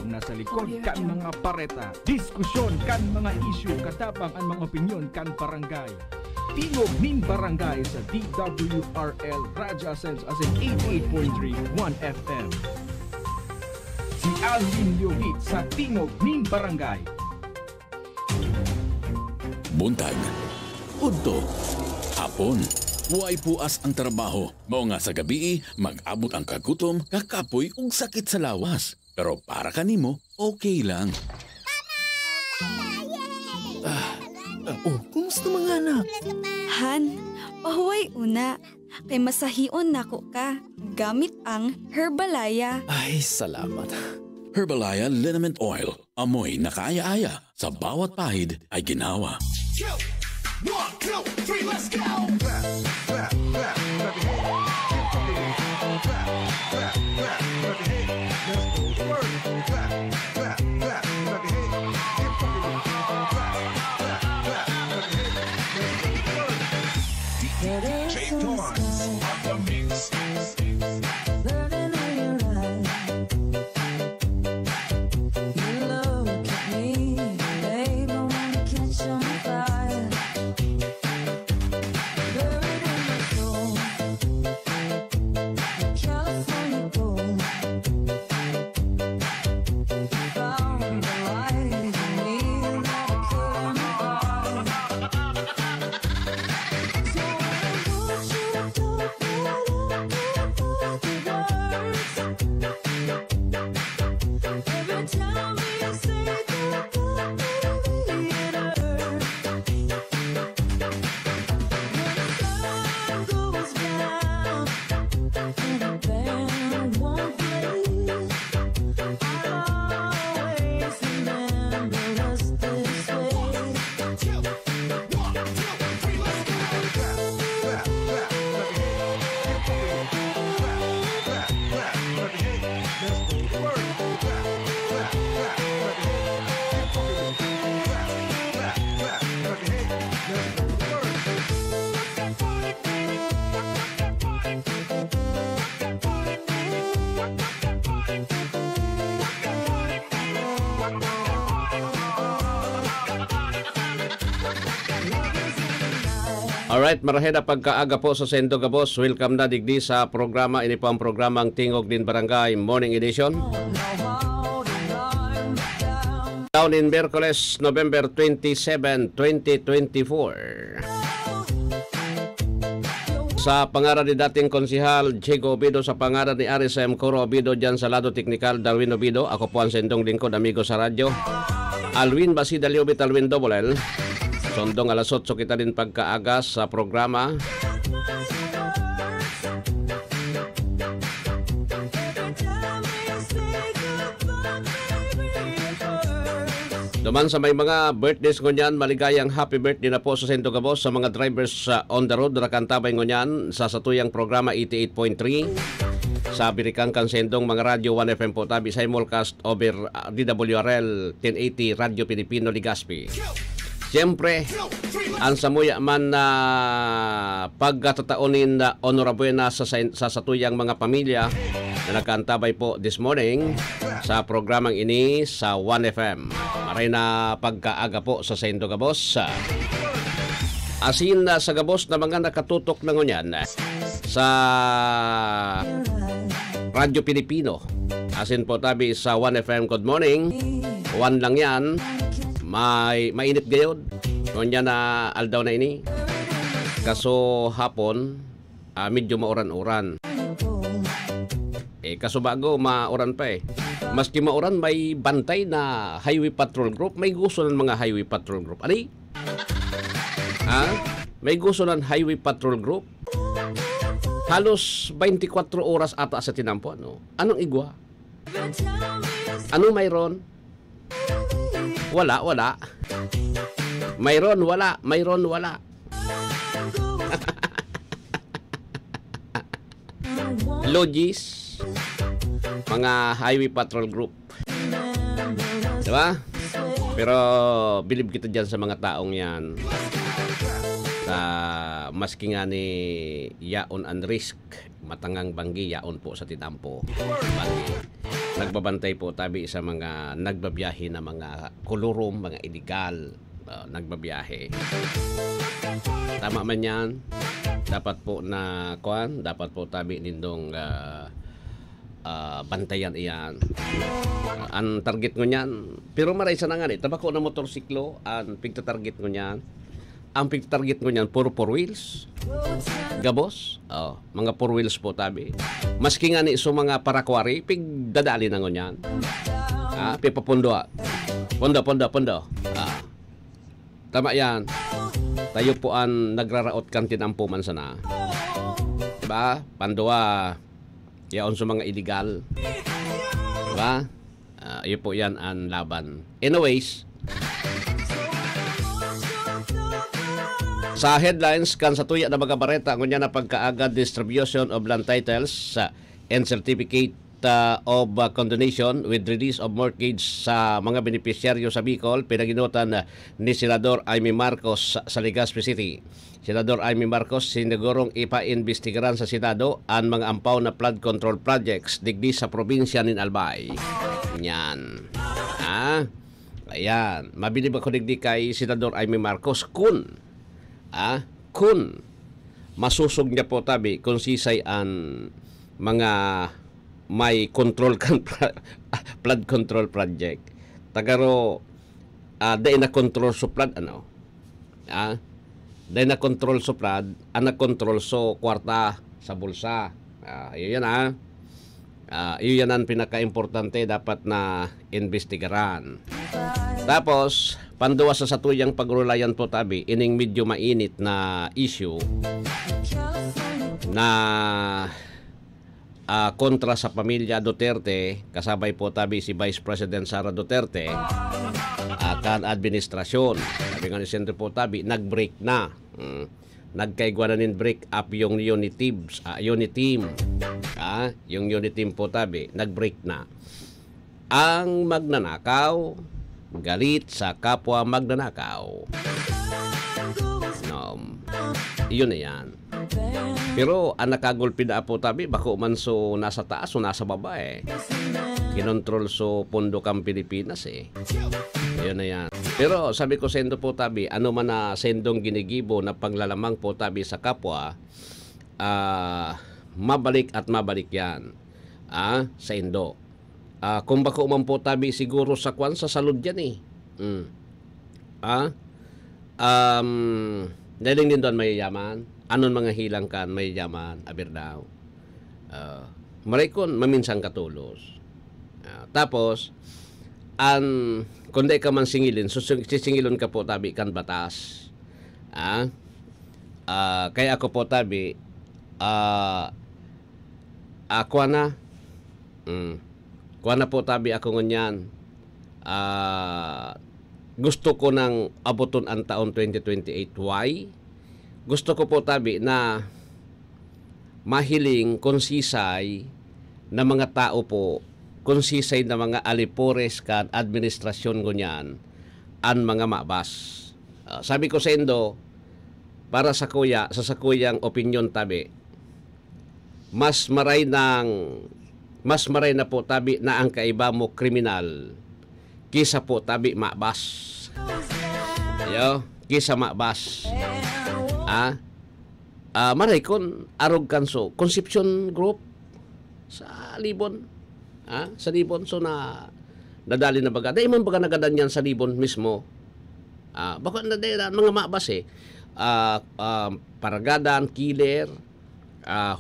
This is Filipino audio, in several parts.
nasa likod kan mga pareta. Diskusyon kan mga isyu, katabang ang mga opinyon kan barangay. Tingog ning barangay sa DWRL Radyo Sense as in 88.3 1FM. Si Alvin Liobit sa Tingog ning barangay. Buntag, udto, hapon, huway puas ang trabaho. Mao nga sa gabi, mag-abot ang kagutom, kakapoy ug sakit sa lawas. Pero para kanimo, okay lang. Kumusta mga anak? Han, pahuway una. Kay masahion nako ka. Gamit ang Herbalaya. Ay, salamat. Herbalaya Liniment Oil. Amoy nakaaya-aya. Sa bawat pahid ay ginawa. 1, 2, 3, let's go! Alright, maraheda pagkaaga po sa Sendo Gabos. Welcome na digdi sa programa. Ini po ang programang Tingog din Barangay Morning Edition. Down in Miyerkules, November 27, 2024. Sa pangalan ni dating konsihal Diego Obido, sa pangalan ni RSM Coro Obido, dyan sa lado teknikal Darwin Obido. Ako po ang sendong lingkod, amigo sa radyo. Alwin Basida Liobit, Alwin Double L. Sondong alas 8 kita din pagkaaga sa programa. Duman sa may mga birthdays ngunyan, maligayang happy birthday na po sa Sendo Gabos. Sa mga drivers on the road, rakantabay ngunyan sa satuyang programa 88.3. Sa Birikang Kansendong mga radyo 1FM po tabi simulcast over DWRL 1080 Radyo Pilipino Legazpi. Siyempre, ang samuya man na pagkatataonin na honorable na sa satuyang mga pamilya na nagkaantabay po this morning sa programang ini sa 1FM. Maray na pagkaaga po sa Sendo Gabos. Asin sa Gabos na mga nakatutok na ngunyan sa Radyo Pilipino. Asin po tabi sa 1FM, good morning. 1 lang yan. Mainit gayon. Ngunyan na aldaw na ini. Kaso hapon, medyo mauran-uran. Kaso bago, mauran pa eh. Maski mauran, may bantay na highway patrol group. May gusto ng mga highway patrol group. Ani? May gusto ng highway patrol group. Halos 24 oras ata sa tinampo. No? Anong igwa? Ano mayroon? Wala. Mayroon, wala. Logis, mga highway patrol group. Diba? Pero believe kita dyan sa mga taong yan. Maski nga ni yaon ang risk, matangang banggi yaon po sa tinampo. Banggi. Nagbabantay po tabi sa mga nagbabiyahe na mga kolorom, mga illegal nagbabiyahe. Tama man yan. Dapat po na dapat po tabi nindong bantayan iyan. Ang target ko niyan, pero maray sa nangan tabako na motorsiklo, ang pigta-target ko niyan. Ang pig-target ko niyan, puro 4 wheels. Gabos. Mga 4 wheels po tabi. Maski nga ni so mga parakwari, pigdadali na ko niyan. Pipapundo. Pondo. Tama yan. Tayo po ang nagraraot kan tinampo man sana. Diba? Pandua, yaon sa mga illegal. Diba? Yun po yan ang laban. Anyways, sa headlines kan sa tuya na mga bareta ngunya na pagkaagad distribution of land titles and certificate of condonation with release of mortgage sa mga benepisyaryo sa Bicol, pinaginutan ni Senador Amy Marcos sa Legazpi City. Senador Amy Marcos sinigurong ipa-imbestigaran sa Senado ang mga ampaw na flood control projects digdi sa probinsya ng Albay. Yan. Ayan. Mabilib ako digdi kay Senador Amy Marcos kung masusog niya po tabi kung sisay ang mga may control kan flood control project. Tagaro day na control so flood day na control so flood, na control so kwarta sa bulsa. Yun yan ang pinaka-importante dapat na investigaran. Tapos panduwa sa satuyang pagrulayan po tabi ining medyo mainit na issue na kontra sa pamilya Duterte, kasabay po tabi si Vice President Sara Duterte kan administrasyon. Sabi nga ni Sentro po tabi, nag-break na. Nagkaigwananin break up yung unity team. Yung unity team po tabi, nag-break na. Ang magnanakaw, galit sa kapwa magnanakaw. Iyon na yan. Pero ang nakagulpi na po tabi, bako man so nasa taas o nasa baba kinontrol so pondo kang Pilipinas Iyon na yan. Pero sabi ko sendo po tabi, ano man na sendong ginigibo na panglalamang po tabi sa kapwa, mabalik at mabalik yan. Sa Indo. Kung bako man po tabi siguro sa sa salud yan daling din doon may yaman. Anon mga hilang kan may yaman, aber daw. Maray kon maminsang katulos. Tapos, kung di ka man singilin, sisingilon ka po tabi kan batas. Kaya ako po tabi, kuha na po tabi ako ngunyan. Gusto ko nang abuton ang taon 2028. Why? Gusto ko po tabi na mahiling konsisay na mga tao po, konsisay na mga alipores kan administrasyon ngunyan ang mga mabas. Sabi ko sa Indo, para sa sakuyang opinion tabi, mas maray na po tabi na ang kaiba mo kriminal kisa po tabi mabas. Kisa mabas. Maray kon arog kanso Conception Group sa Libon. Sa Libon so na nadali na baga. Dahil man baga nagadanyan sa Libon mismo. Baka na mga mabas paragadan, killer,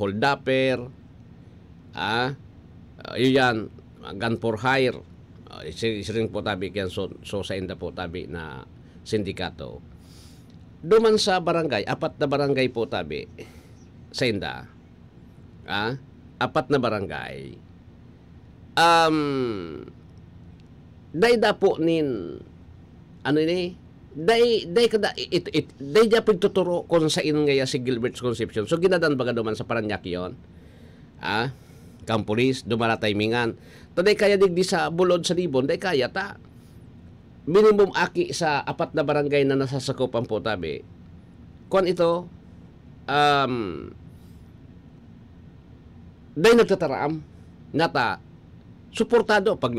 holdupper, yan, gun for hire. Isiring po tabi kyan so sa inda po tabi na sindikato. Duman sa barangay, 4 na barangay po tabi sa inda. 4 na barangay. Dayda po nin day pagtuturo kung sa ingaya si Gilbert's Conception. So ginadan baga duman sa Paranaque yon. Kampulis dumara timingan. Taday kaya digdi sa bulod sa Libon, day kaya ta. Minimum aki sa 4 na barangay na nasasakupan po tabi. kuan ito, dahil nagtataraam, nata, suportado pag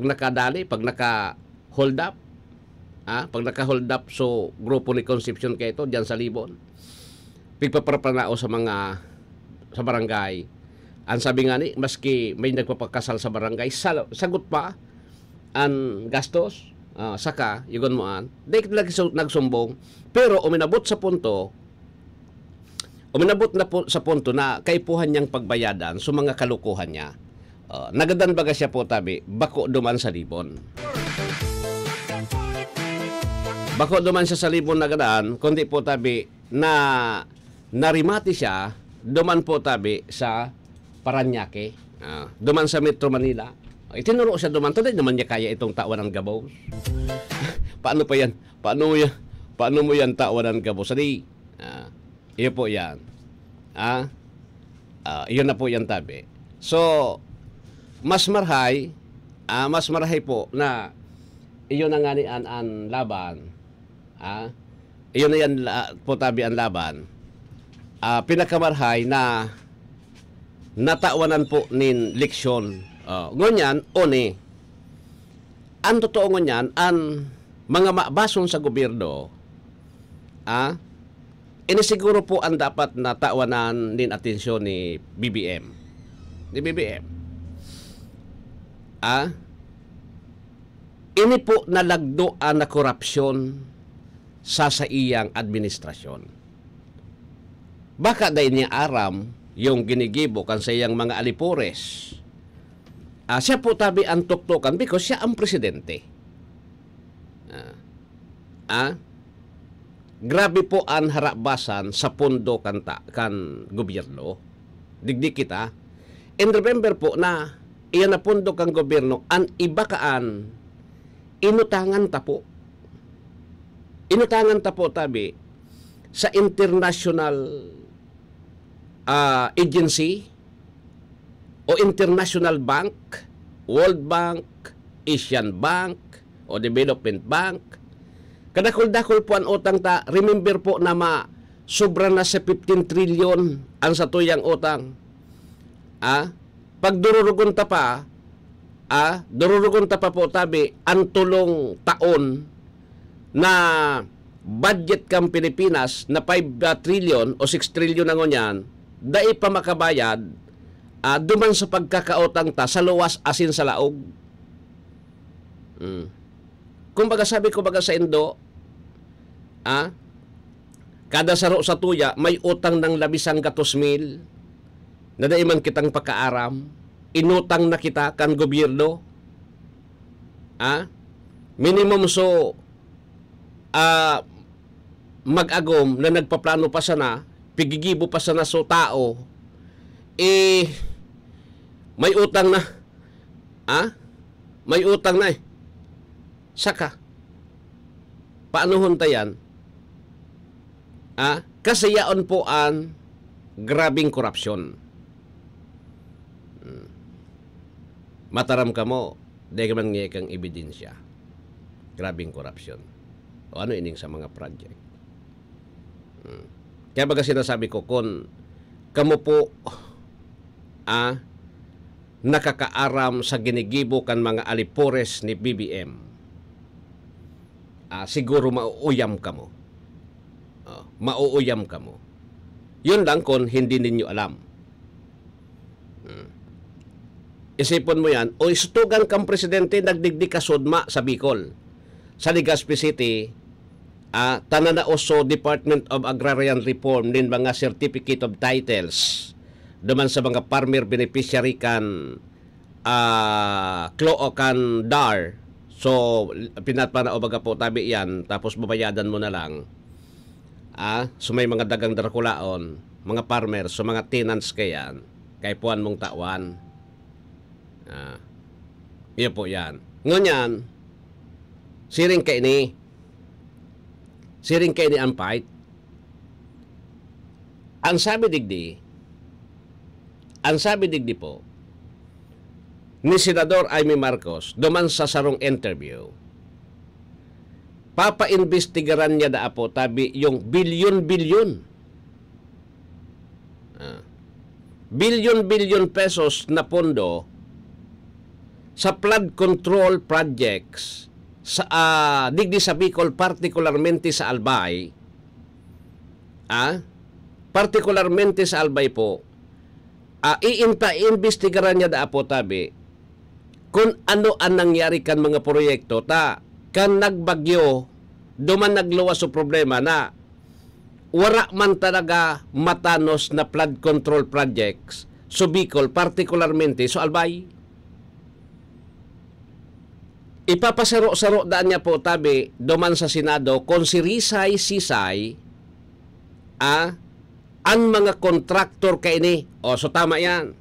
nakadali, pag naka-hold up, pag naka-hold up, so grupo ni Concepcion kayo ito, dyan sa Libon, pigpaparpanao sa barangay. Ang sabi nga ni, maski may nagpapakasal sa barangay, sagot pa ang gastos, saka, yugon mo di lagi nagsumbong, pero uminabot na po sa punto na kaipuhan niyang pagbayadan sa mga kalukuhan niya. Nagadan baga siya po tabi, bako duman sa Libon. Bako duman siya sa Libon nagadaan, kundi po tabi na narimati siya, duman po tabi sa Paranaque, duman sa Metro Manila. Itinuro siya duman, hindi naman niya kaya itong tawan ng gabaw. Paano pa yan? Paano mo yan tawan ng gabaw? Sali, iyo po yan. Iyon na po yan tabi. So, mas marhay po na iyon na nga ni an laban. Iyon na yan po tabi ang laban. Pinakamarhay na natawanan po nin leksyon. Ngunyan, ang totoo ngunyan, ang mga mabason sa gobyerno, inisiguro po ang dapat na tawanan din atensyon ni BBM. Ini po nalagdoan na korupsyon sa iyang administrasyon. Baka dahil niya aram yung ginigibo kan sa iyang mga alipores. Siya po tabi ang tuktukan because siya ang presidente. Grabe po ang harabasan sa pondo kan gobyerno. Digdi kita. And remember po na iyan na pondo kan gobyerno, ang iba kaan inutangan tapo. Inutangan tapo tabi sa international agency o international bank, World Bank, Asian Bank, o Development Bank. Kadakol-dakol po ang utang ta. Remember po na sobra na sa 15 trillion ang satuyang utang. Pag dururugon ta pa po tabi, ang tulong taon na budget kang Pilipinas na 5 trillion o 6 trillion na ngunyan, dai pa makabayad, duman sa pagkakautang ta sa luwas asin sa laog. Kumbaga sabi ko baga sa Indo, kada saro sa tuya may utang ng 11,000 na daiman kitang pakaaram, inutang na kita kan gobyerno. Minimum so mag-agom na nagpaplano pa sana, pigigibo pa sana so tao, may utang na. May utang na Saka, paano huntayan? Kasi yaon po ang grabing korupsyon. Mataram ka mo, dahil man ngayon kang ebidensya. Grabing korupsyon. O ano ining sa mga project. Kaya baga sinasabi ko, kung kamo po nakakaaram sa ginigibo kan mga alipores ni BBM, siguro mauuyam ka mo. Mauuyam ka mo. Yun lang kung hindi ninyo alam. Isipon mo yan, o istugan kang presidente nagdigdi ka sudma sa Bicol. Sa Legazpi City, tananaoso Department of Agrarian Reform din mga certificate of titles duman sa mga farmer beneficiary kan Cloo kan DAR. So pinatpanao baga po tabi yan, tapos babayadan mo na lang. So may mga dagang darakulaon, mga farmers, so mga tenants kayan, kay puan mong tawan. Iyo po yan. Ngunyan, siring kay ni ang fight. Ang sabi digdi po ni Senador Amy Marcos duman sa sarong interview, papa-investigaran niya da po tabi yung bilyon-bilyon. Bilyon-bilyon pesos na pondo sa flood control projects sa digdi sa Bicol, particularmente sa Albay. Particularmente sa Albay po, iimbestigaran niya da po tabi kung ano ang nangyari kan mga proyekto ta kan nagbagyo duman nagluwas o problema na wala man talaga matanos na flood control projects sa Bicol, particularmente sa Albay. Ipapasaro-saro daan niya po tabi duman sa Senado kung si Rizay Sisay ang mga kontraktor kaini. O, so tama yan.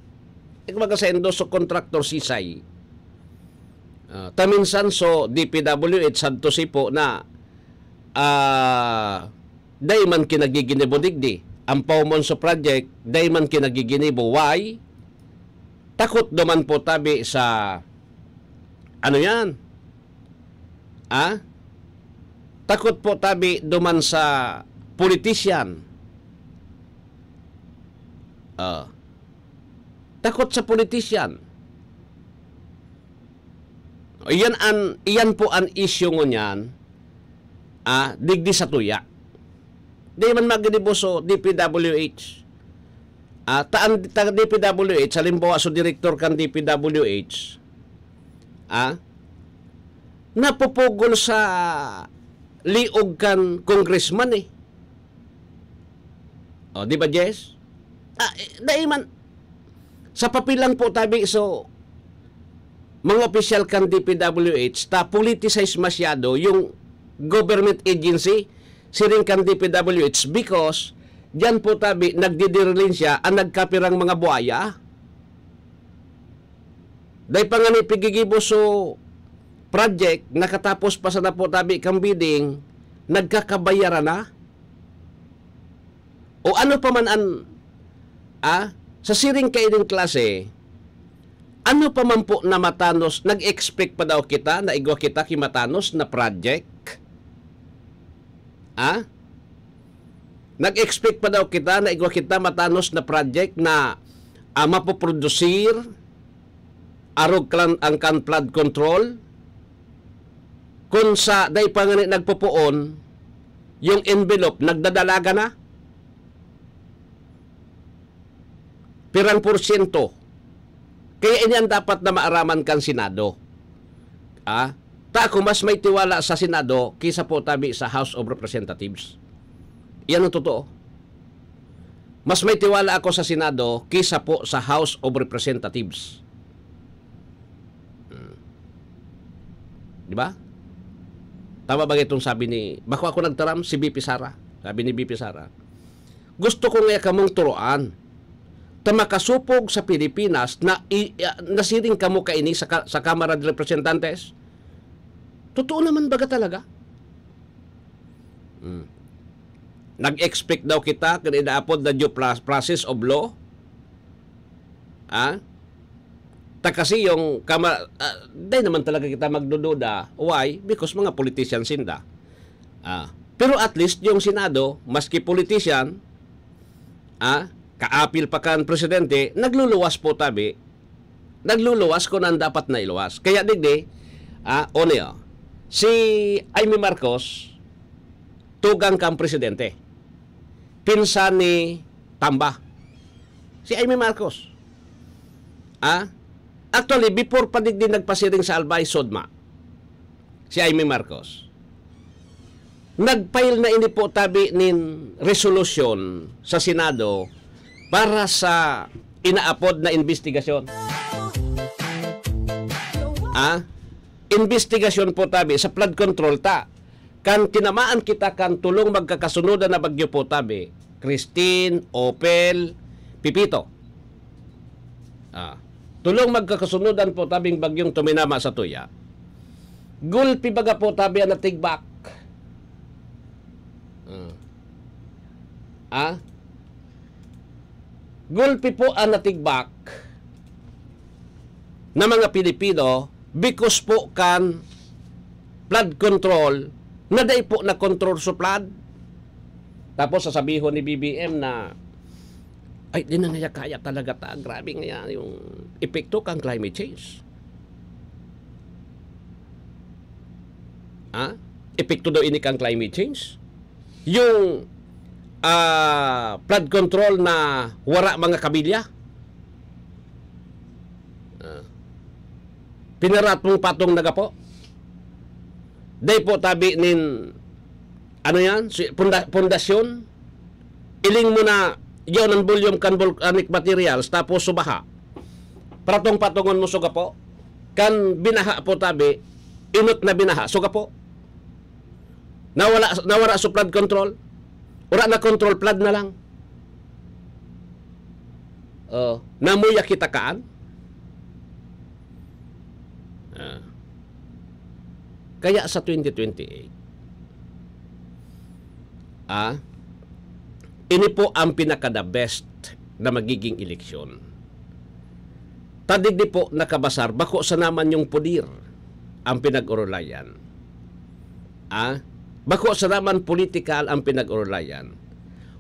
Ikaw sa endos so kontraktor Sisay. Taminsan so DPWH sadto sipo na day man kinagiginibo digdi. Ang paumon sa project, day man kinagiginibo. Why? Takot duman po tabi sa ano yan? Takot po tabi duman sa politician. Takot sa politician. Iyan po ang issue ngunyan digdi sa tuya. Di man maginibo so DPWH. Taan DPWH, halimbawa so direktor kan DPWH, napupugol sa liog kan congressman eh. O, di ba, Jess? Dahil man, sa papilang po tabi so, mga opisyal kan DPWH, politicize masyado yung government agency, siring kan DPWH because diyan po tabi nagdidirilin siya ang nagkapirang mga buhaya. Dahil pa nga ni pigigibo so project, nakatapos pa sa na po tabi kang bidding, nagkakabayaran na. O ano pa man sa siring kainin klase, ano pa man po na matanos, nag-expect pa daw kita, na igwa kita kimatanos na project? Nag-expect pa daw kita na igwa kita matanos na project na mapoprodusir arog ang kan flood control kung sa day pa nga nagpupuon yung envelope nagdadalaga na pirang porsyento. Kaya iniyan dapat na maaraman kan Senado. Ako mas may tiwala sa Senado kaysa po tabi sa House of Representatives. Yan ang totoo. Mas may tiwala ako sa Senado kaysa po sa House of Representatives. Di ba? Tama ba itong sabi ni, bako ako nagtaram si BP Sara. Sabi ni BP Sara, gusto ko nga kamong turuan ta makasupog sa Pilipinas na nasiring kamo kaini sa Kamara de Representantes. Totoo naman baga talaga? Nag-expect daw kita kung inaapod na due process of law? Kasi yung di naman talaga kita magdududa. Why? Because mga politician sinda. Pero at least yung Senado, maski politician, kaapil pa kan presidente, nagluluwas po tabi. Nagluluwas kung ang dapat na iluwas. Kaya digdi, si Amy Marcos, tugang kang presidente. Pinsan ni Tamba. Si Amy Marcos. Actually, before pa digdi nagpasiring sa Albay, Sodma, si Amy Marcos, nagfile na ini po tabi nin resolution sa Senado para sa inaapod na investigasyon. Investigasyon po tabi sa flood control ta. Kan tinamaan kita kan tulong magkakasunodan na bagyo po tabi. Christine, Opel, Pipito. Tulong magkakasunodan po tabing bagyong tuminama sa tuya. Gulpi baga po tabi ang natigbak. Gulpi po ang natigbak na mga Pilipino because po kan flood control na day po na control supply. Tapos sasabihin ni BBM na ay, di na nga kaya talaga ta. Grabe nga yung epekto kang climate change. Epekto daw ini kang climate change. Yung flood control na wara mga kabilya. Pinarat mong patong naga po. Day po tabi nin ano yan? Pundasyon. Iling mo na yun ang volume kan volcanic materials tapos subaha. Patong-patongon mo suga po. Kan binaha po tabi, inot na binaha suga po. Nawara sa flood control. Ura na control flood na lang. Namuya kita kaan. Kaya sa 2028, ini po ang pinaka-the best na magiging eleksyon. Tadig di po nakabasar, bako sa naman yung pudir ang pinag-urulayan. Bako sa naman political ang pinag-urulayan.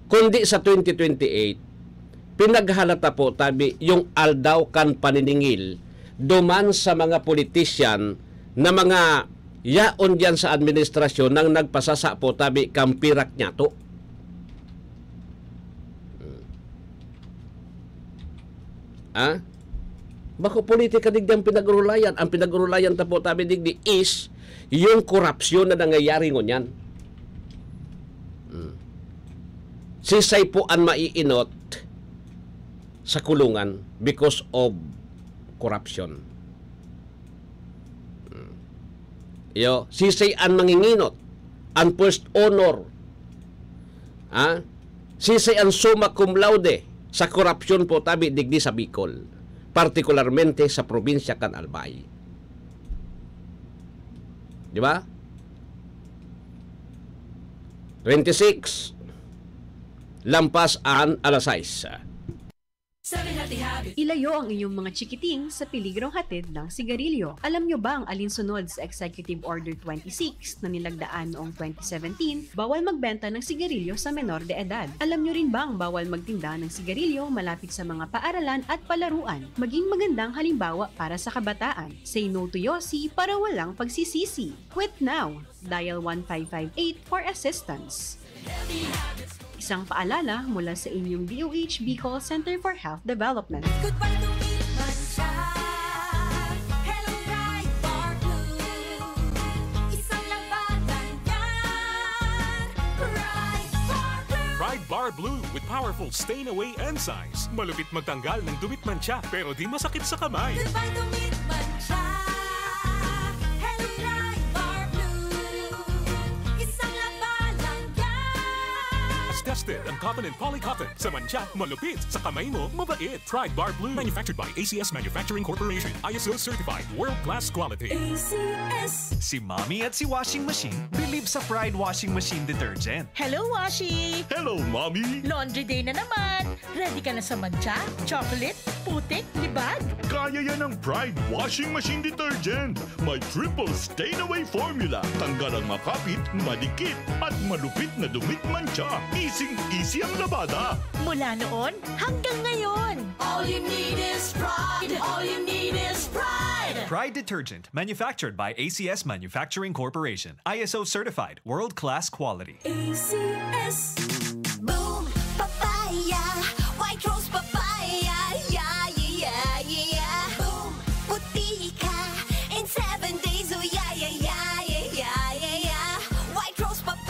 Kundi sa 2028, pinaghalata po tabi yung aldaw kan paniningil duman sa mga politician na mga yaon diyan sa administrasyon nang nagpasasa po tabi kampirak niya to. Bako politika digdang pinag-urulayan. Ang pinag-urulayan ta po tabi digdi is yung korupsyon na nangyayari ngunyan. Sisay po ang maiinot sa kulungan because of corruption. Sisay ang manginginot, ang first honor, sisay ang summa cum laude sa korupsyon po tabi digdi sa Bicol, partikularmente sa probinsya kan Albay. Di ba? 26 lampas an alas 6. Ilayo ang inyong mga chikiting sa peligrong hatid ng sigarilyo. Alam nyo ba ang alinsunod sa Executive Order 26 na nilagdaan noong 2017, bawal magbenta ng sigarilyo sa menor de edad? Alam nyo rin ba ang bawal magtinda ng sigarilyo malapit sa mga paaralan at palaruan? Maging magandang halimbawa para sa kabataan. Say no to Yossi para walang pagsisisi. Quit now! Dial 1558 for assistance. Isang paalala mula sa inyong DOH Bicol Center for Health Development. Goodbye to Mancha. Hello, Pride Bar Blue. Isang labanan yan. Pride Bar Blue. Pride Bar Blue with powerful stain-away enzymes. Malupit magtanggal ng dumit mancha pero di masakit sa kamay. Goodbye to Mancha. Hello, Pride Bar Blue. Isang labanan yan. As tested ang cotton and polycotton. Sa mancha, malupit. Sa kamay mo, mabait. Pride Bar Blue. Manufactured by ACS Manufacturing Corporation. ISO certified. World-class quality. ACS. Si Mommy at si Washing Machine believe sa Pride Washing Machine Detergent. Hello, Washi! Hello, Mommy! Laundry day na naman! Ready ka na sa mancha, chocolate, putik, libag? Kaya yan ang Pride Washing Machine Detergent. May triple stain-away formula. Tanggal ang makapit, madikit, at malupit na dumit mancha. Easy ang labada. Mula noon hanggang ngayon. All you need is pride. All you need is pride. Pride Detergent, manufactured by ACS Manufacturing Corporation. ISO certified, world-class quality. ACS. Boom, papaya. White rose papaya. Yeah, yeah, yeah. Boom, puti ka. In 7 days, oh yeah, yeah, yeah, yeah, yeah, yeah. White rose papaya.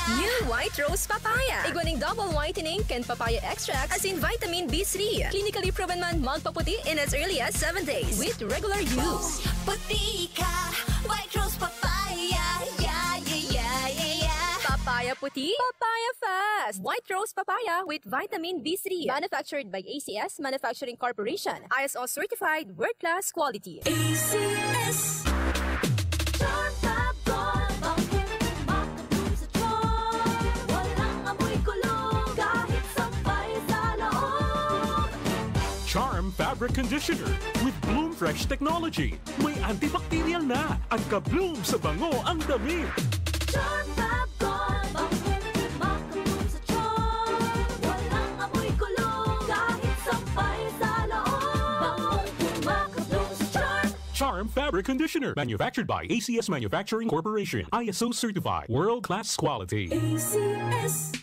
New White Rose Papaya. Iguaning double whitening and papaya extract as in vitamin B3. Clinically proven man magpaputi in as early as 7 days with regular use. Puti ka. White rose papaya. Yeah, yeah, yeah, yeah, yeah. Papaya puti, papaya fast. White Rose Papaya with vitamin B3. Manufactured by ACS Manufacturing Corporation. ISO certified world-class quality. ACS. Charm Fabric Conditioner with Bloom Fresh Technology. May antibacterial na at ka-bloom sa bango ang damit. Charm Fab Gold. Bakit makatulong sa tiyan? Walang amoy kulong kahit sampay sa loob. Bakit makatulong sa tiyan? Charm Fabric Conditioner, manufactured by ACS Manufacturing Corporation. ISO certified, world-class quality. ACS.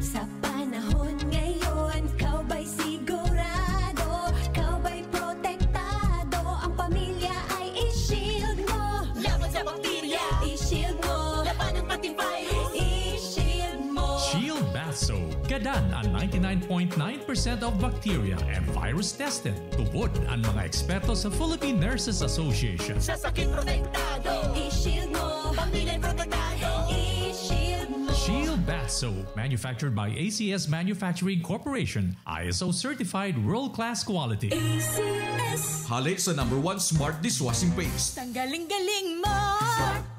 Sa panahon ngayon, kau ba'y sigurado? Kau ba'y protektado? Ang pamilya ay i-shield mo. Laban sa bakterya, i-shield mo. Laban ng pati virus, i-shield mo. Shield Bath Soap. Gadan ang 99.9% of bacteria and virus tested. Tubod ang mga eksperto sa Philippine Nurses Association. Sa sakit protektado, i-shield mo. Pamilya protektado, i-shield mo. Shield Bath Soap, manufactured by ACS Manufacturing Corporation. ISO certified world-class quality. ACS. Hali sa #1 Smart Dishwashing Paste. Tanggaling-galing mo!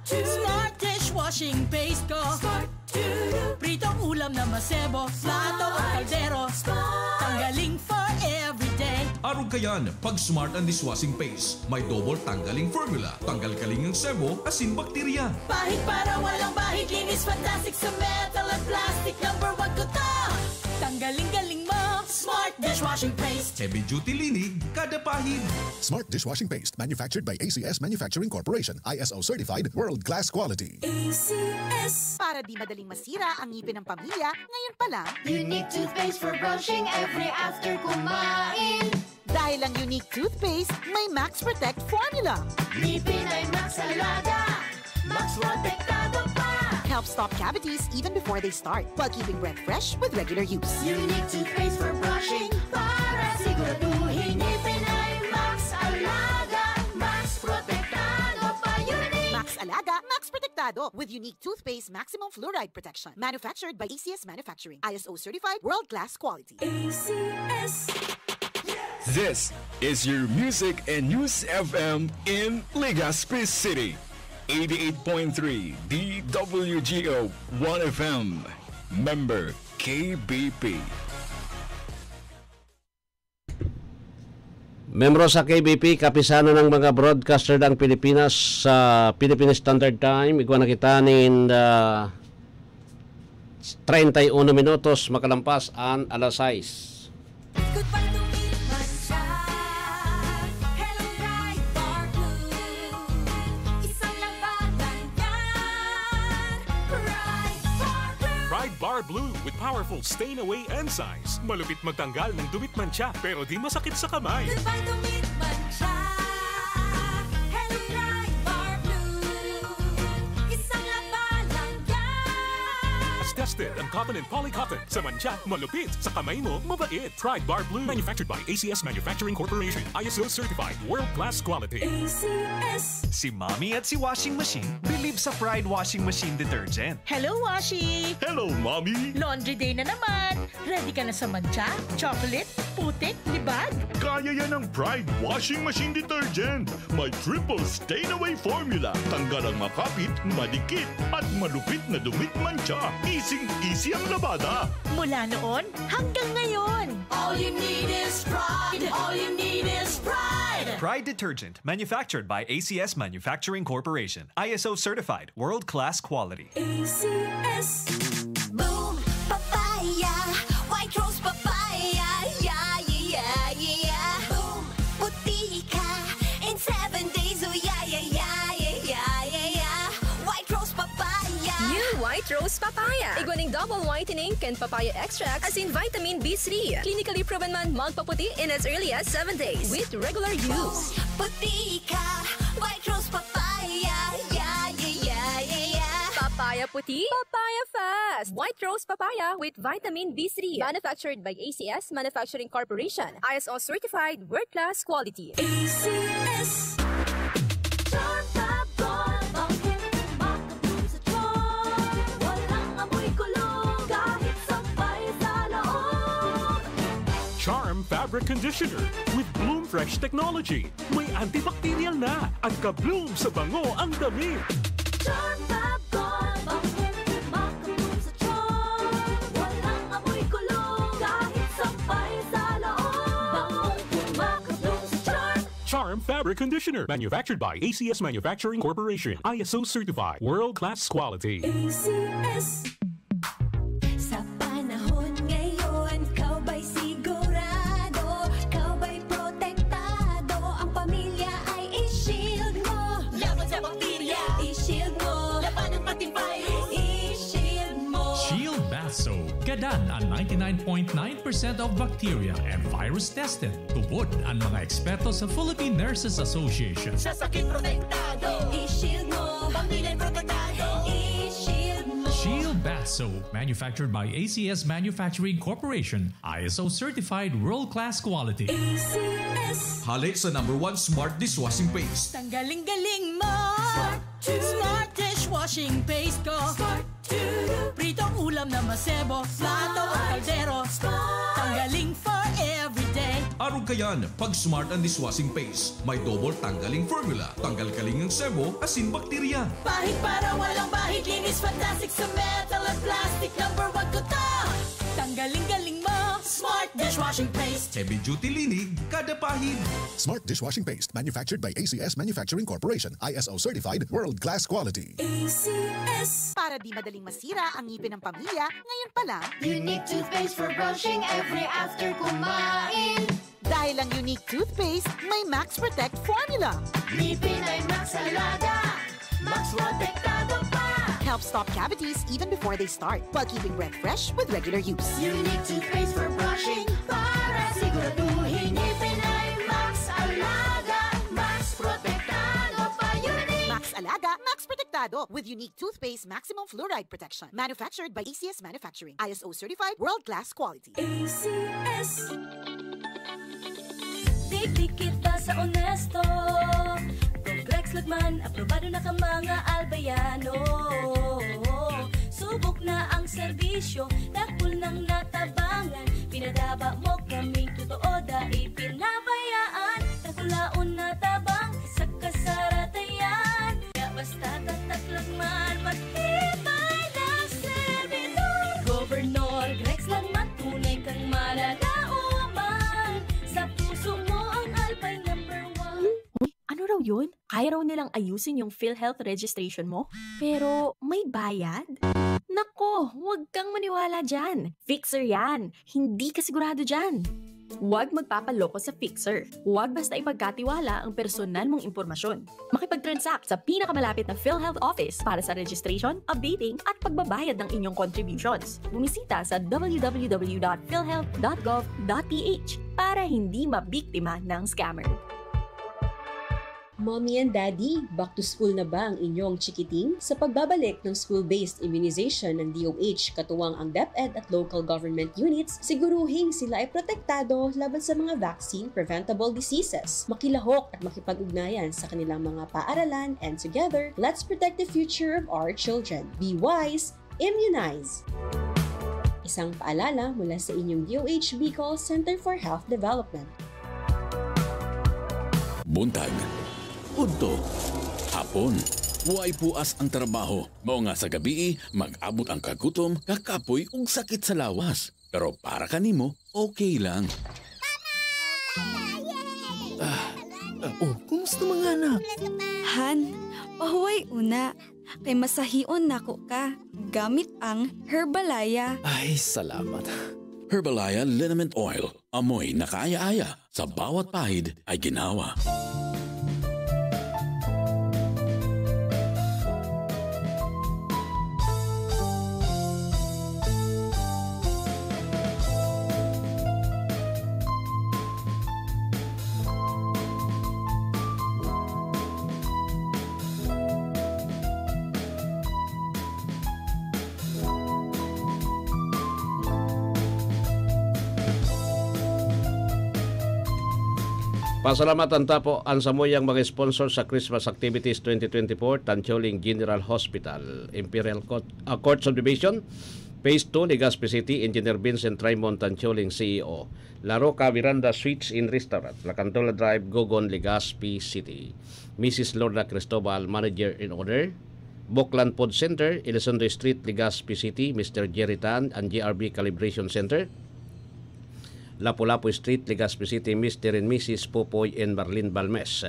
Smart dishwashing paste ko! Pritong ulam na masebo, plato o kaldero. Tanggaling for everyday. Araw kayan, pag Smart ang Dishwashing Paste, may double tanggaling formula. Tanggal kaling ng sebo, asin bakterya. Bahid para walang bahid, linis fantastic sa metal at plastic. #1 ko to! Tanggaling-galing mo! Smart dishwashing paste. Heavy duty linig, kada pahid. Smart Dishwashing Paste, manufactured by ACS Manufacturing Corporation. ISO certified, world-class quality. ACS. Para di madaling masira ang ngipin ng pamilya, ngayon pa lang, Unique toothpaste for brushing every after kumain. dahil ang unique toothpaste, may Max Protect formula. Ngipin ay Max Alaga. Max Protektado pa. Helps stop cavities even before they start, while keeping breath fresh with regular use. Unique toothpaste for brushing para siguraduhin ngipin ay Max Alaga. Max Protektado pa. Unique. Max Alaga, Max Protectado with unique toothpaste maximum fluoride protection. Manufactured by ACS Manufacturing. ISO certified, world-class quality. ACS. This is your Music and News FM in Legazpi City. 88.3 DWGO 1FM. Member KBP. Membro sa KBP, kapisano ng mga broadcaster ng Pilipinas sa Philippine Standard Time. Ikaw nakitanin 31 minutos makalampas ang alas 6. Pride Bar Blue with powerful stain-away enzymes. Malupit magtanggal ng dumit mancha pero di masakit sa kamay. Goodbye dumit mancha. Hello Pride Bar Blue. Isang laban lang yan. As tested ang cotton and polycotton. Sa mancha, malupit. Sa kamay mo, mabait. Pride Bar Blue. Manufactured by ACS Manufacturing Corporation. ISO certified. World-class quality. ACS. Si Mommy at si Washing Machine believe sa Pride Washing Machine Detergent. Hello, Washi! Hello, Mommy! Laundry day na naman. Ready ka na sa mancha, chocolate, putik, libag? Kaya yan ang Pride Washing Machine Detergent. May triple stain-away formula. Tanggal ang makapit, madikit, at malupit na dumit mancha. Easy ang labada. Mula noon hanggang ngayon. All you need is pride. All you need is pride. Pride Detergent, manufactured by ACS Manufacturing Corporation. ISO certified, world-class quality. ACS. Boom, papaya. White rose papaya. Yeah, yeah, yeah. Boom, puti ka. In 7 days, oh yeah, yeah, yeah, yeah, yeah, yeah. White rose papaya. New White Rose Papaya. Iguaning double whitening and papaya extract as in vitamin B3. Clinically proven man magpaputi in as early as 7 days with regular use. Puti ka. White rose papaya. Yeah, yeah, yeah, yeah, yeah. Papaya puti, papaya fast. White Rose Papaya with vitamin B3. Manufactured by ACS Manufacturing Corporation. ISO certified, world-class quality. ACS. Charm Fab Gold. Bakit makatulong sa tiyan? Walang amoy kulong kahit sampay sa loob. Charm Fabric Conditioner with Bloom Fresh Technology. May antibacterial na at ka-bloom sa bango ang damit. Charm Fab Gold. Bakit makatulong sa tiyan? Walang amoy kulong kahit sampay sa loob. Bangong makatulong sa tiyan. Charm Fabric fabric conditioner. Manufactured by ACS Manufacturing Corporation. ISO certified. World-class quality. ACS. Sa panahon ngayon, ikaw ba'y sigurado? Ikaw ba'y protektado? Ang pamilya ay i-shield mo. Laban sa bakterya, i-shield mo. Laban ng pating virus, i-shield mo. Shield Bath Soap. Gadan ang 99.9% of bacteria and virus tested. Tubod ang mga eksperto sa Philippine Nurses Association. Sa sakit protektado, i-shield mo. Pamilya protektado, i-shield mo. Shield Bath Soap, manufactured by ACS Manufacturing Corporation, ISO certified world-class quality. ACS. Halik sa #1 Smart Dishwashing Paste. Tanggaling-galing mo. Smart dishwashing paste ko. Pritong ulam na masebo, plato o kaldero. Tanggaling for everyday. Araw kayan, pag Smart and Dishwashing Paste, may double tanggaling formula. Tanggal kaling ng sebo, asin bakterya. Bahid para walang bahid, linis fantastic sa metal at plastic. #1 ko to. Tanggaling-galing mo. Smart dishwashing paste. Heavy duty linig, kada pahid. Smart Dishwashing Paste, manufactured by ACS Manufacturing Corporation. ISO certified, world-class quality. ACS. Para di madaling masira ang ngipin ng pamilya, ngayon pa lang. Unique toothpaste for brushing every after kumain. Dahil ang unique toothpaste, may Max Protect formula. Ngipin ay Max Alaga. Max Protektado pa. Helps stop cavities even before they start, while keeping breath fresh with regular use. Unique toothpaste for brushing para siguraduhin ngipin ay Max Alaga. Max Protektado pa. Unique. Max Alaga, Max Protectado with unique toothpaste maximum fluoride protection. Manufactured by ACS Manufacturing. ISO certified, world-class quality. ACS. Dik-dik kita sa honesto. Progrex Lagman, aprobado na ka mga albayano. Subok na ang serbisyo, dakul ng natabangan. Pinadaba mo kaming totoo dahil pinabayaan. Takulaon na tabang sa kasaratayan. Kaya basta tataklagman, matibay na servidor. Governor Grex Lagman, tunay kang malalauman. Sa puso mo ang Albay #1. Ano raw yun? Kaya raw nilang ayusin yung PhilHealth registration mo? Pero may bayad? Nako, huwag kang maniwala dyan. Fixer yan. Hindi ka sigurado dyan. Huwag magpapaloko sa Fixer. Huwag basta ipagkatiwala ang personal mong impormasyon. Makipag-transact sa pinakamalapit na PhilHealth office para sa registration, updating at pagbabayad ng inyong contributions. Bumisita sa www.philhealth.gov.ph para hindi mabiktima ng scammer. Mommy and Daddy, back to school na ba ang inyong chikiting? Sa pagbabalik ng school-based immunization ng DOH katuwang ang DepEd at local government units, siguruhing sila ay protektado laban sa mga vaccine-preventable diseases. Makilahok at makipag-ugnayan sa kanilang mga paaralan, and together, let's protect the future of our children. Be wise, immunize! Isang paalala mula sa inyong DOH Bicol Center for Health Development. Buntag, udto, hapon, huway puas ang trabaho. Mao nga sa gabi, mag-abot ang kagutom, kakapoy ug sakit sa lawas. Pero para kanimo, okay lang. Kumusta mga anak? Han, pahuway una. Kay masahion nako ka. Gamit ang Herbalaya. Ay, salamat. Herbalaya Liniment Oil. Amoy na kaaya-aya. Sa bawat pahid ay ginawa. Pasalamatan tapo ang samoyang mga sponsor sa Christmas Activities 2024, Tancholing General Hospital, Imperial Court Subdivision, Phase 2, Legazpi City, Engineer Vincent Raymond Tancholing, CEO, La Roca Miranda Suites in Restaurant, La Cantola Drive, Gogon, Legazpi City, Mrs. Lorna Cristobal, Manager in Order, Boklan Pod Center, Elizondo Street, Legazpi City, Mr. Jerry Tan and GRB Calibration Center, Lapu-Lapu Street, Legazpi City, Mr. and Mrs. Popoy and Marlene Balmes.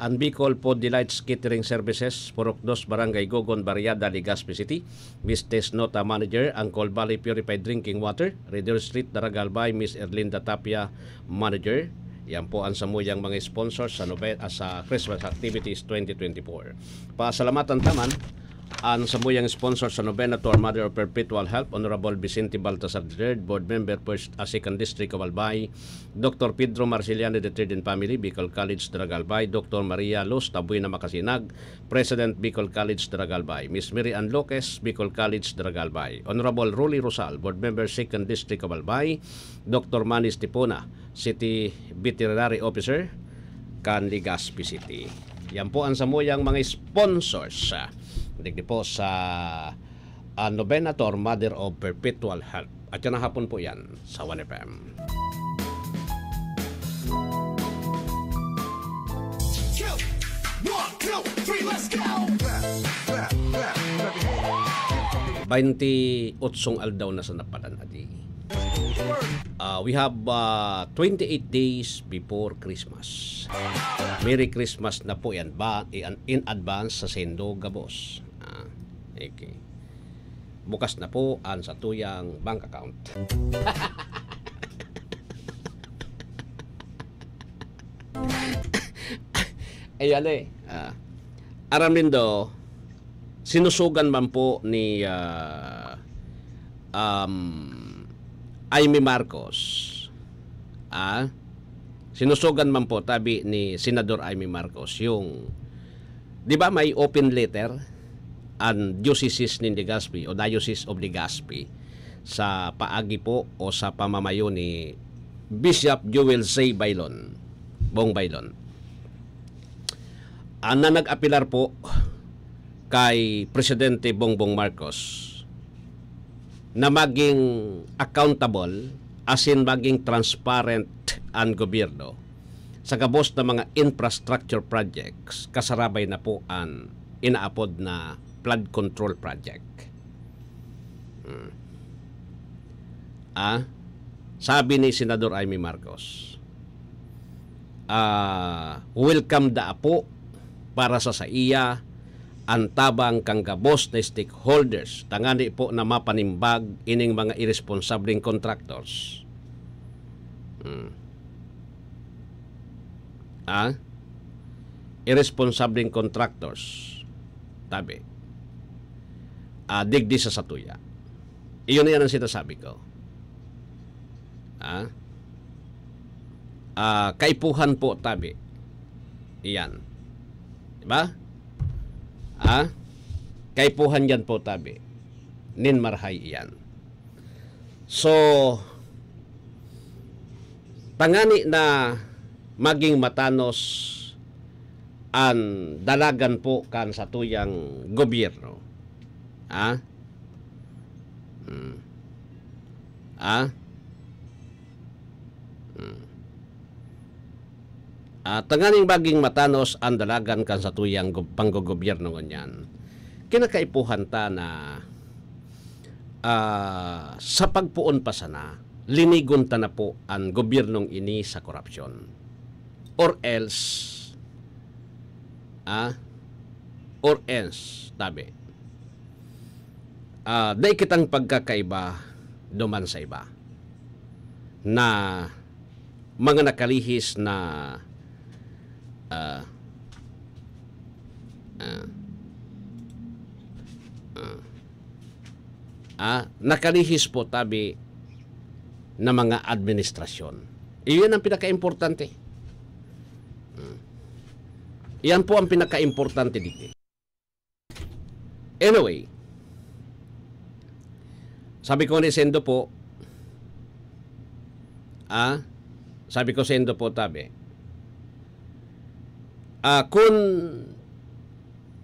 Ang Bicol Pod Delights Catering Services, Purok 2, Barangay Gogon, Barriada, Legazpi City. Miss Tess Nota Manager, Angkol Valley Purified Drinking Water. Redor Street, Daragalbay, Miss Erlinda Tapia Manager. Yan po ang samuyang mga sponsors sa Christmas Activities 2024. Pasalamatan taman ang samuyang sponsor sa Novena to our Mother of Perpetual Help, Honorable Vicente Baltasar III, Board Member, 1st Second District of Albay, Dr. Pedro Marceliano III and Family, Bicol College, Daragalbay, Dr. Maria Luz Tabuina Makasinag, President, Bicol College, Daragalbay, Miss Mary Ann Loques, Bicol College, Daragalbay, Honorable Rolly Rosal, Board Member, 2nd District of Albay, Dr. Manis Tipona, City Veterinary Officer, Legazpi City. Yan po ang samuyang mga sponsors. Digdi po sa Novena to our Mother of Perpetual Help. At yan ang hapon po yan sa 1FM. One, two, three, let's go! 28 aldaw na sa napadan adi. We have 28 days before Christmas. Merry Christmas na po yan ba in advance sa Sendo Gabos. Okay. Bukas na po ang sa tuyang bank account. Ayan aram din do, sinusugan man po ni Amy Marcos. Sinusugan man po tabi ni Senador Amy Marcos yung, di ba may open letter ang Diocese ni Legazpi o Diocese of Legazpi sa paagi po o sa pamamayo ni Bishop Joel C. Bailon, Bong Bailon. Na nag-apilar po kay Presidente Bongbong Marcos na maging accountable, as in maging transparent ang gobyerno sa gabos na mga infrastructure projects, kasarabay na po ang inaapod na flood control project. Sabi ni Senador Amy Marcos, welcome da po para sa iya ang tabang kang gabos na stakeholders tangani po na mapanimbag ining mga irresponsableng contractors. Irresponsableng contractors tabi digdi sa satuya. Iyon na yan ang sinasabi ko. Kaipuhan po tabi. Iyan. Diba? Kaipuhan yan po tabi. Ninmarhay iyan. So, tangani na maging matanos ang dalagan po kan sa tuyang gobyerno. Tanganing baging matanos ang dalagan kan sa tuyang panggogobyerno nganyan. Kinakaipuhan ta na sa pagpuon pa sana, linigon ta na po ang gobyernong ini sa korupsyon. Or else, tabi, dahil kitang pagkakaiba duman sa iba na mga nakalihis na nakalihis po tabi na mga administrasyon. Iyon ang pinaka-importante. Iyan po ang pinaka-importante dito. Anyway, sabi ko ni Sendo po, sabi ko Sendo po tabi, kung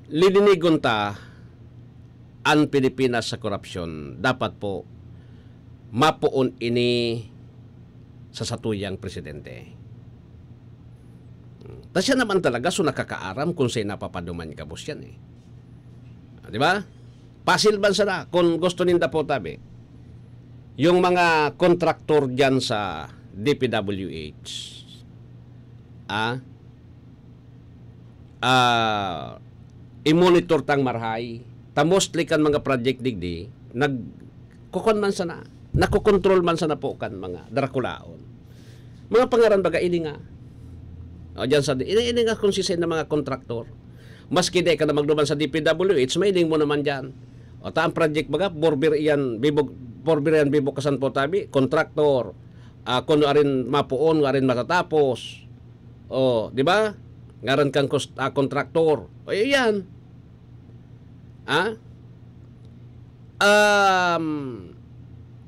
lilinigon ta ang Pilipinas sa korupsyon, dapat po mapuon ini sa satuyang presidente. Tapos siya naman talaga so nakakaaram kung sa'y napapaduman kabos yan di ba? Pasilban sana kung gusto ninda po tabi. Yung mga kontraktor dyan sa DPWH i-monitor tang marhay ta mostly kan mga project digdi nagkukon man sana nakokontrol man sana po kan mga Draculaon mga pangaran baga ini nga dyan sa ini nga konsisten ng mga kontraktor maski di ka na magduman sa DPWH may ining mo naman dyan o ta ang project baga borbir yan bibog kasan po tabi kontraktor kuno arin mapuon arin matatapos di ba ngaran kang kontraktor o yan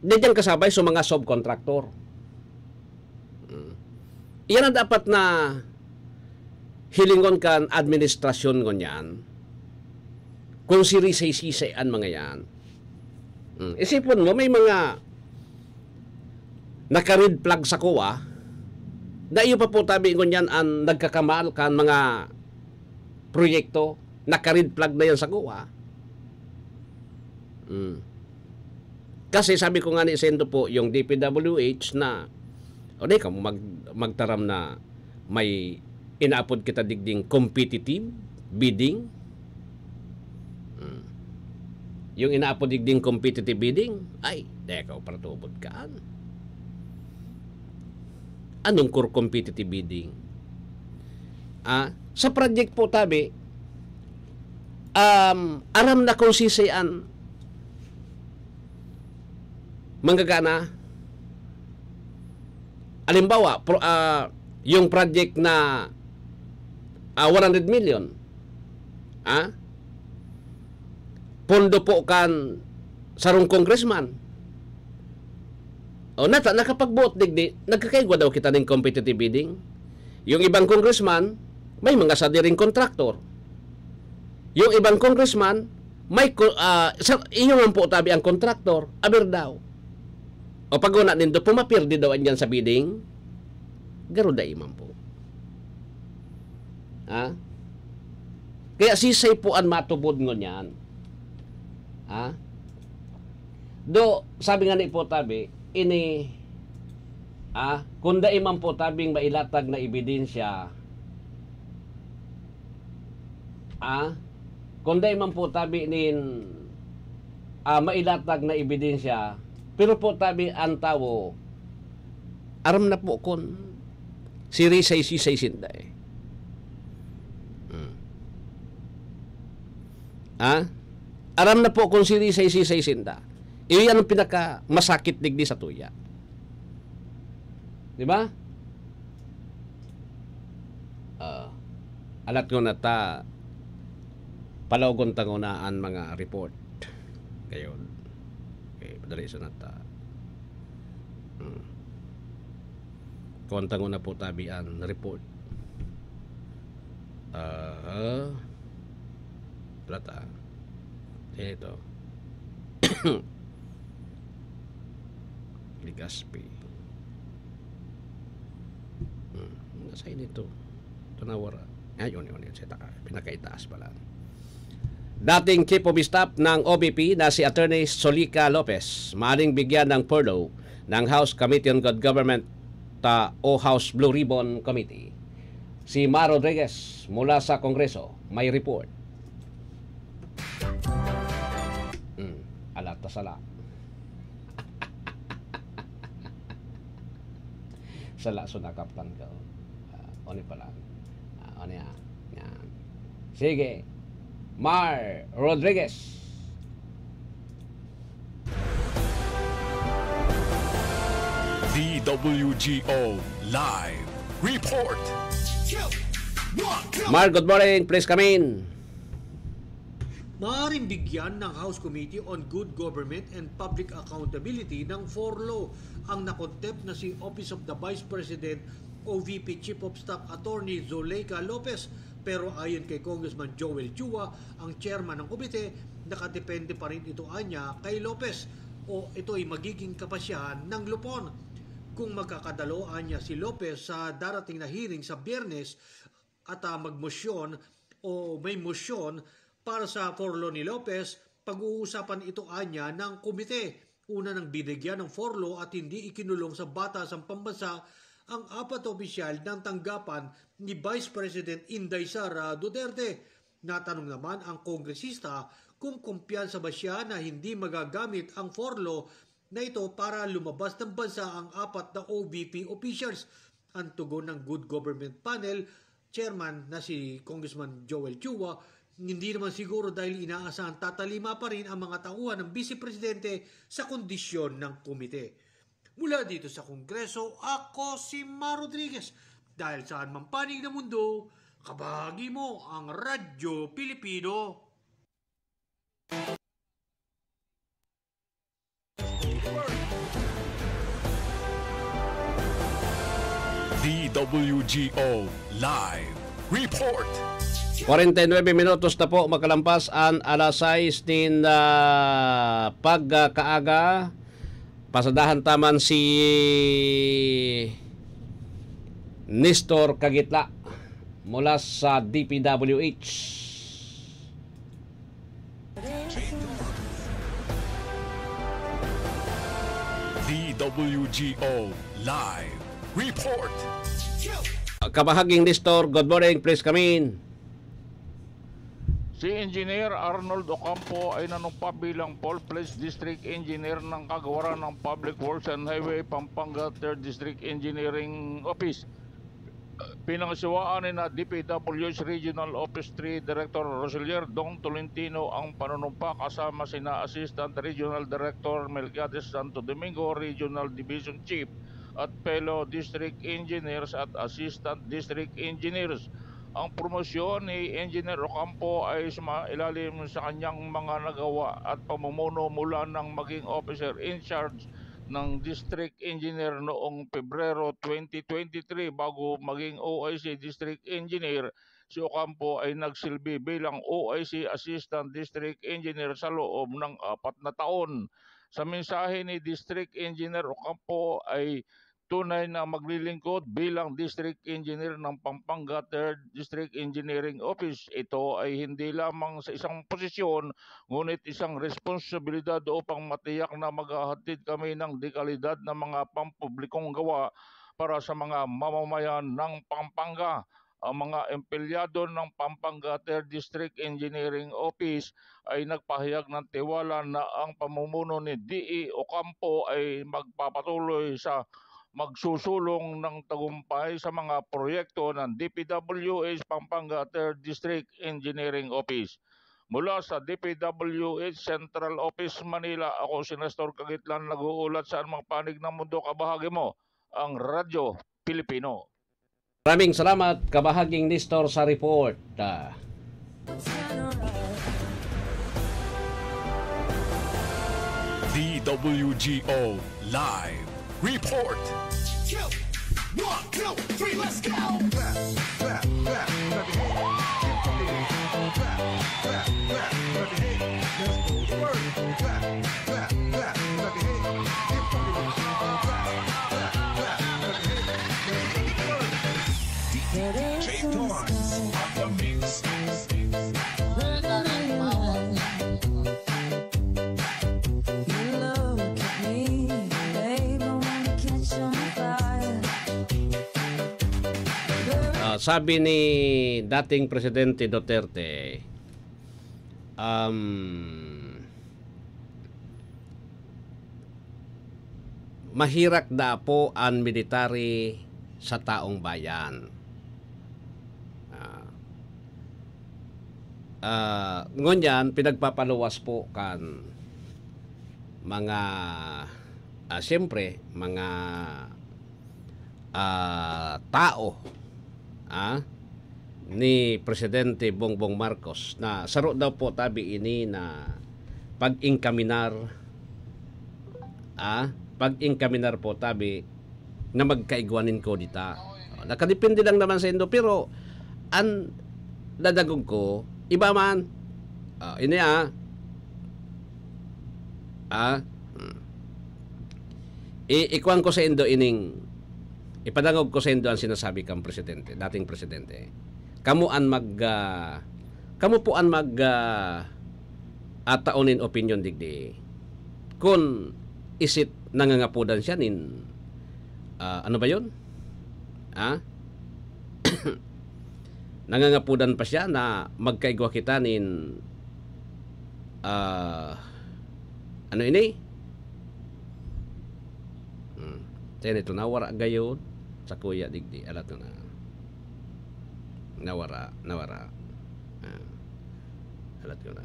di dyan kasabay sa mga subkontraktor yan ang dapat na hilingon kan administrasyon ngonyan kung sirisay-sisayan mga yan. Isipon mo, may mga naka-red flag sa kuwa na iyo pa po tabi ngonyan ang nagkakamal kan mga proyekto, naka-red flag na yan sa kuwa. Kasi sabi ko nga ni Sendo po, yung DPWH na di ka magtaram na may inaapod kita digding competitive bidding. Yung inaapod digding competitive bidding, ay, dekaw para tubod kaan. Anong core competitive bidding? Sa project po tabi, aram na kung sisian manggagana. Alimbawa, yung project na 100 million, pondo po kan sarong congressman. Nakapag-vote digdi, nagkakaigwa daw kita ng competitive bidding. Yung ibang congressman, may mga sadiring kontraktor. Yung ibang congressman, may inyo man po tabi ang kontraktor, aber daw. O pag una nindo, pumapirdi daw andyan sa bidding, garo da imam po. Kaya sisay po ang matubod ngon yan. Do, sabi nga ni po tabi, ini, kunda imam po tabing mailatag na ebidensya, kunda imam po tabi nin, mailatag na ebidensya, pero po tabi ang tao, aram na po kon sirisay-sisay sinda eh. Aram na po kung sirisay-sisay sinda. Iyan ang pinaka masakit digdi sa tuya. Di ba? Alat ko na ta palawgon tangunaan mga report. Kayon. Okay, padali sa nata. Kontang na po tabian report. Plata. Ito. Ligaspi. Nasa ito. Tunawara. Ayun. Pinakaitaas pala. Dating Chief of Staff ng OBP na si Attorney Solica Lopez, maaring bigyan ng furlough ng House Committee on Good Government o House Blue Ribbon Committee. Si Ma Rodriguez mula sa Kongreso may report. Alata sala. Sala sunakaptan ka. Oni pala. Oni yan. Sige. Mar Rodriguez. DWGO Live Report. Mar, good morning. Please come in. Maaaring bigyan ng House Committee on Good Government and Public Accountability ng furlough ang nakontep na si Office of the Vice President OVP Chief of Staff Attorney Zuleika Lopez. Pero ayon kay Congressman Joel Chua, ang chairman ng komite, nakadepende pa rin ito anya kay Lopez o ito ay magiging kapasyahan ng lupon. Kung magkakadalo anya si Lopez sa darating na hearing sa Biyernes at magmosyon o may mosyon para sa furlough ni Lopez, pag-uusapan ito anya ng komite. Una nang binigyan ng forlo at hindi ikinulong sa batas ang pambansa ang 4 opisyal ng tanggapan ni Vice President Inday Sara Duterte. Natanong naman ang kongresista kung kumpiyansa ba siya na hindi magagamit ang forlo na ito para lumabas ng bansa ang 4 na OVP officials. Ang tugon ng Good Government Panel chairman na si Congressman Joel Chua, hindi naman siguro dahil inaasahan tatalima pa rin ang mga tauhan ng Vice Presidente sa kondisyon ng komite. Mula dito sa Kongreso, ako si Ma Rodriguez. Dahil saan man panig ng mundo, kabahagi mo ang Radyo Pilipino. DWGO Live Report. 49 minutos na po makalampas ang alas 6 din pagkaaga. Pasadahan taman si Nestor Kagitla mula sa DPWH. DWGO Live Report. Kabahaging Nestor, good morning, please come in. Si Engineer Arnold Ocampo ay nanumpa bilang full-fledged District Engineer ng Kagawaran ng Public Works and Highway Pampanga 3rd District Engineering Office. Pinangasiwaan ni na DPWH Regional Office 3 Director Roselier Dong Tolentino ang panunumpa kasama sina Assistant Regional Director Melquiades Santo Domingo, Regional Division Chief at fellow District Engineers at Assistant District Engineers. Ang promosyon ni Engineer Ocampo ay ilalim sa kanyang mga nagawa at pamumuno mula ng maging officer in charge ng District Engineer noong Pebrero 2023 bago maging OIC District Engineer. Si Ocampo ay nagsilbi bilang OIC Assistant District Engineer sa loob ng 4 na taon. Sa mensahe ni District Engineer Ocampo ay tunay na maglilingkod bilang District Engineer ng Pampanga 3rd District Engineering Office. Ito ay hindi lamang sa isang posisyon, ngunit isang responsibilidad upang matiyak na maghahatid kami ng dekalidad na mga pampublikong gawa para sa mga mamamayan ng Pampanga. Ang mga empleyado ng Pampanga 3rd District Engineering Office ay nagpahayag ng tiwala na ang pamumuno ni D.E. Ocampo ay magpapatuloy sa magsusulong ng tagumpay sa mga proyekto ng DPWH Pampanga 3rd District Engineering Office. Mula sa DPWH Central Office Manila, ako si Nestor Kagitlan, nag-uulat sa anumang panig ng mundo. Kabahagi mo ang Radyo Pilipino. Maraming salamat, kabahaging Nestor, sa report. DWGO Live Report. 1, 2, 3, let's go. Clap, clap, clap, clap your hands. Clap, clap, clap, clap your hands. Let's go to work. Clap, clap, clap, clap your hands. Clap, clap, clap, clap your hands. Let's go to work. DJ Torrance on the mix. Sabi ni dating Presidente Duterte, mahirap na po ang military sa taong bayan. Ngunyan, pinagpapaluwas po kan mga siyempre mga tao ni Presidente Bongbong Marcos na saro daw po tabi ini na pag-ingkaminar po tabi na magkaigwanin ko dita. Nakadepende lang naman sa Indo, pero ang dadagog ko iba man ini ikuan ko sa Indo ining ipadangog ko sa Indo ang sinasabi kang presidente, dating presidente. Kamu po ang taonin opinion digdi. Kun isit nangangapudan siya nin ano ba yun? Nangangapudan pa siya na magkaigwa kita nin ano ini? Tiyan ito, nawara gayon sa kuya digdi. Alat na. Nawara. Alat ko na.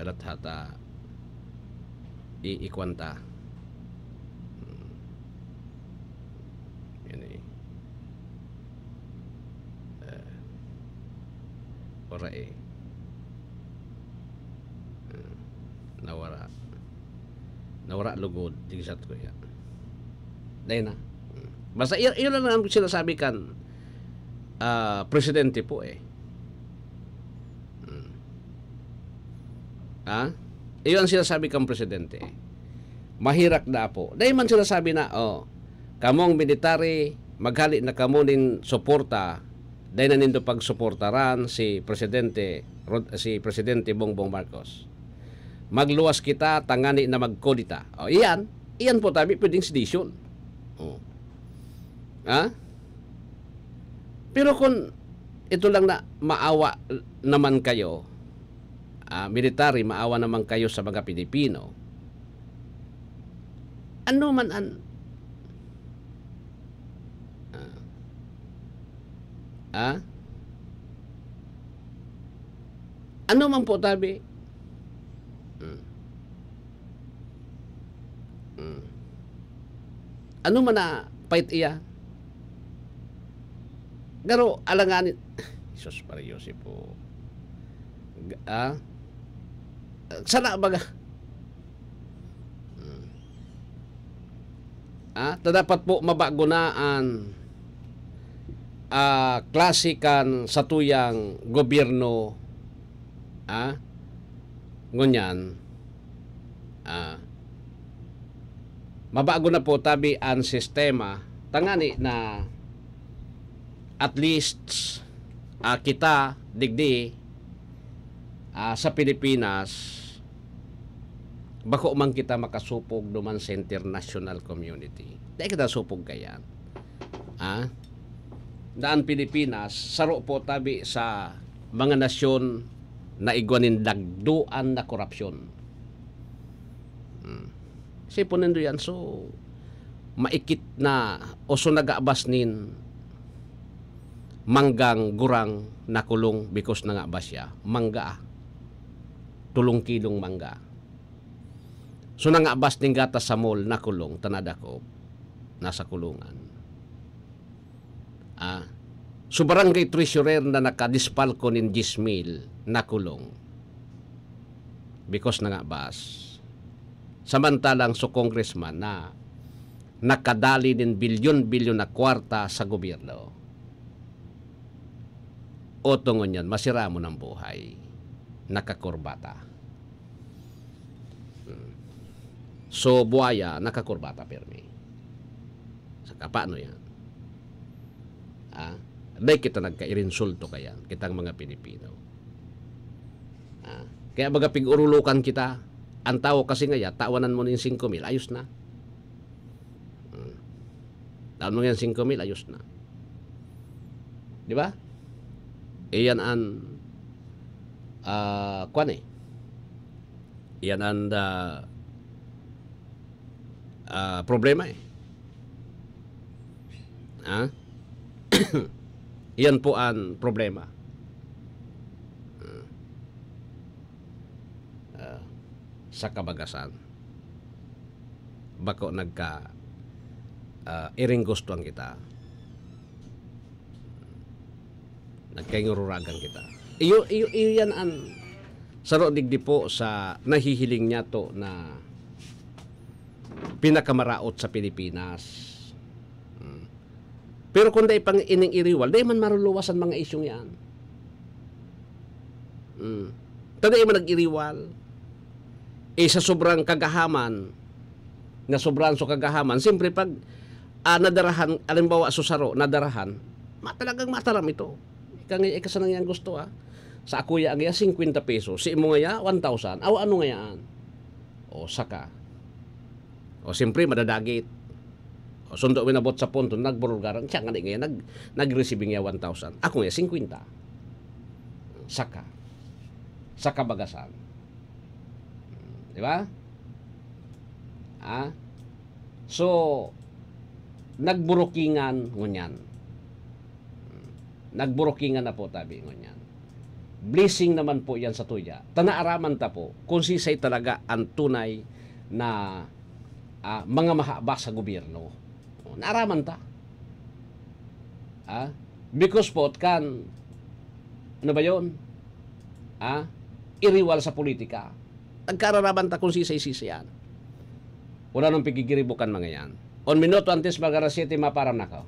Alat hata iikwanta. Yan eh. Ora eh. Nawara lugod digisat ko ya. Dahil na. Basta iyon lang ang sinasabi kan presidente po eh. Iyon ang sinasabi kang presidente. Mahirak na po. Dahil man sinasabi na, kamong military, maghali na kamo nin suporta, dahil na nindo pagsuportaran si Presidente Bongbong Marcos. Magluwas kita, tangani na magkodita. Iyan po tabi, pwedeng sedisyon. Pero kung ito lang na maawa naman kayo, military, maawa naman kayo sa mga Pilipino. Ano man ano man po tabi? Ano man na pait iya? Garo alanganin. Isus Pariosi po. Sana baga dapat po mabagunaan klasikan sa tuyang gobyerno ngunyan mabago na po tabi ang sistema tangani na at least kita digdi sa Pilipinas bako man kita makasupog duman sa international community. Dahil kita supog kayan. Daan Pilipinas, saro po tabi sa mga nasyon na igwanin dagduan na korupsyon. Sipon nindo yan. So, maikit na o so nag-aabas nin manggang gurang na kulong because na nga ba siya? Mangga. Tulong kilong mangga. So nangabas ning gata sa mall na kulong tanada ko nasa kulungan. So barangay treasurer na nakadispal ko nin 10,000 na kulong because nangabas. Samantalang so congressman na nakadali din bilyon-bilyon na kwarta sa gobyerno. O tungon yan, masira mo ng buhay. Nakakurbata. So, buhaya, nakakurbata permi. Saka, paano yan? Dahil kita nagkairinsulto kayan, kitang mga Pilipino. Kaya baga pig-urulukan kita, ang tao kasi nga, tawanan mo ng 5,000, ayos na. Tawan mo yan 5,000, ayos na. Di ba? Iyan ang kuwan eh. Iyan ang problema eh. Iyan po ang problema. Sa kabagasan. Bako iring gustuhan kita. Nagkaingururagan kita. Iyan ang saro digdi po sa nahihiling niya to na pinakamaraot sa Pilipinas. Pero kung dahi pang ining iriwal, dahi man maruluwasan mga isyong yan. Dahi man nag-iriwal. Sa sobrang kagahaman, na sobrang so kagahaman, siyempre pag nadarahan, alimbawa susaro, nadarahan, talagang mataram ito. Ikasanang yan gusto Sa ako ya, 50 pesos. Si imo nga 1,000. Aw, ano nga yan? O, saka. O, siyempre, madadagit. O, sundo winabot sa punto, nagburulgaran. Siya nga nga, nag-receiving nga 1,000. Ako nga, 50. Saka. Saka bagasan. Di ba? So, nagburukingan ngunyan. Nagburukingan na po tabi ngunyan. Blessing naman po yan sa tuya. Tanaaraman ta po kung sisay talaga ang tunay na mga mahaba sa gobyerno. Naaraman ta. Because po kan ano ba yun? Iriwal sa politika. Nagkararaman ta kung sisay-sisay yan. Wala nang pigigiribukan mga yan. On minuto antes mag-alas 7 maparam na ka.